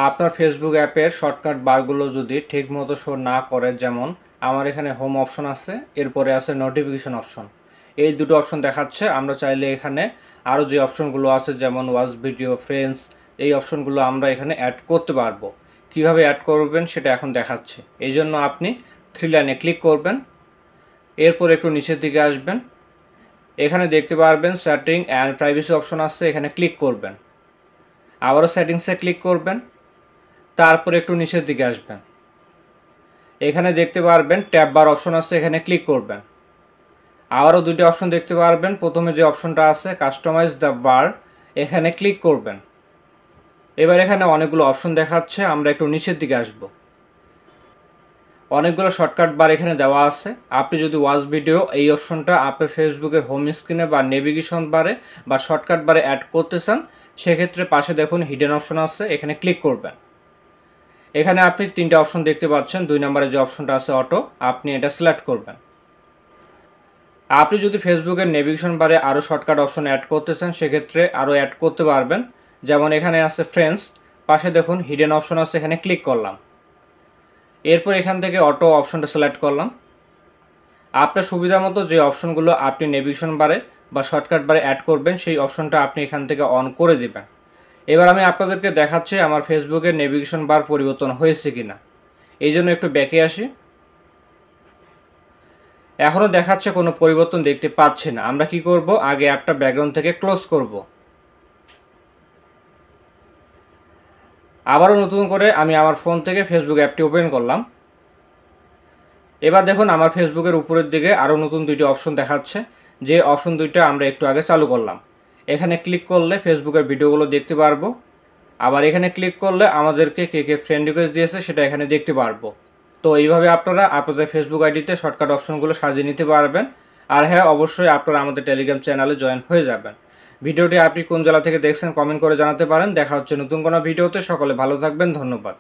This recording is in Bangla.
আপনার ফেসবুক অ্যাপের শর্টকাট বারগুলো যদি ঠিকমতো শো না করে, যেমন আমার এখানে হোম অপশন আছে, এরপরে আছে নোটিফিকেশন অপশন, এই দুটো অপশন দেখাচ্ছে। আমরা চাইলে এখানে আরও যে অপশনগুলো আছে যেমন ওয়াচ ভিডিও, ফ্রেন্ডস, এই অপশনগুলো আমরা এখানে অ্যাড করতে পারবো। কিভাবে অ্যাড করবেন সেটা এখন দেখাচ্ছে। এই জন্য আপনি থ্রি লাইনে ক্লিক করবেন, এরপর একটু নিচের দিকে আসবেন, এখানে দেখতে পারবেন সেটিং অ্যান্ড প্রাইভেসি অপশন আছে, এখানে ক্লিক করবেন। আবারও সেটিংসে ক্লিক করবেন, তারপর একটু নিচের দিকে আসবেন, এখানে দেখতে পারবেন ট্যাব বার অপশন আছে, এখানে ক্লিক করবেন। আবারও দুটি অপশন দেখতে পারবেন, প্রথমে যে অপশনটা আছে কাস্টমাইজ দ্য বার, এখানে ক্লিক করবেন। এবার এখানে অনেকগুলো অপশন দেখাচ্ছে, আমরা একটু নিচের দিকে আসব। অনেকগুলো শর্টকাট বার এখানে দেওয়া আছে। আপনি যদি ওয়াচ ভিডিও এই অপশনটা আপনার ফেসবুকের হোম স্ক্রিনে বা নেভিগেশন বারে বা শর্টকাট বারে অ্যাড করতে চান, সেক্ষেত্রে পাশে দেখুন হিডেন অপশন আছে, এখানে ক্লিক করবেন। এখানে আপনি তিনটা অপশন দেখতে পাচ্ছেন। 2 নম্বরে যে অপশনটা আছে অটো, আপনি এটা সিলেক্ট করবেন। আপনি যদি ফেসবুকের নেভিগেশন বারে আরও শর্টকাট অপশন অ্যাড করতে চান, সেক্ষেত্রে আরও অ্যাড করতে পারবেন। যেমন এখানে আছে ফ্রেন্ডস, পাশে দেখুন হিডেন অপশন আছে, এখানে ক্লিক করলাম। এরপর এখান থেকে অটো অপশনটা সিলেক্ট করলাম। আপনার সুবিধা মতো যে অপশনগুলো আপনি নেভিগেশন বারে বা শর্টকাট বারে অ্যাড করবেন, সেই অপশনটা আপনি এখান থেকে অন করে দেবেন। এবার আমি আপনাদেরকে দেখাচ্ছি আমার ফেসবুকের নেভিগেশন বার পরিবর্তন হয়েছে কিনা। এই জন্য একটু ব্যাকে আসি। এখনও দেখাচ্ছে কোনো পরিবর্তন দেখতে পাচ্ছি না। আমরা কি করব, আগে অ্যাপটা ব্যাকগ্রাউন্ড থেকে ক্লোজ করব। আবারও নতুন করে আমি আমার ফোন থেকে ফেসবুক অ্যাপটি ওপেন করলাম। এবার দেখুন আমার ফেসবুকের উপরের দিকে আরও নতুন দুইটি অপশন দেখাচ্ছে, যে অপশন দুইটা আমরা একটু আগে চালু করলাম। এখানে ক্লিক করলে ফেসবুকের ভিডিওগুলো দেখতে পারবো। আবার এখানে ক্লিক করলে আমাদেরকে কে কে ফ্রেন্ড রিকোয়েস্ট দিয়েছে সেটা এখানে দেখতে পারবো। তো এইভাবে আপনারা আপনাদের ফেসবুক আইডিতে শর্টকাট অপশনগুলো সাজিয়ে নিতে পারবেন। আর হ্যাঁ, অবশ্যই আপনারা আমাদের টেলিগ্রাম চ্যানেলে জয়েন হয়ে যাবেন। ভিডিওটি আপনি কোন জেলা থেকে দেখছেন কমেন্ট করে জানাতে পারেন। দেখা হচ্ছে নতুন কোনো ভিডিওতে। সকলে ভালো থাকবেন, ধন্যবাদ।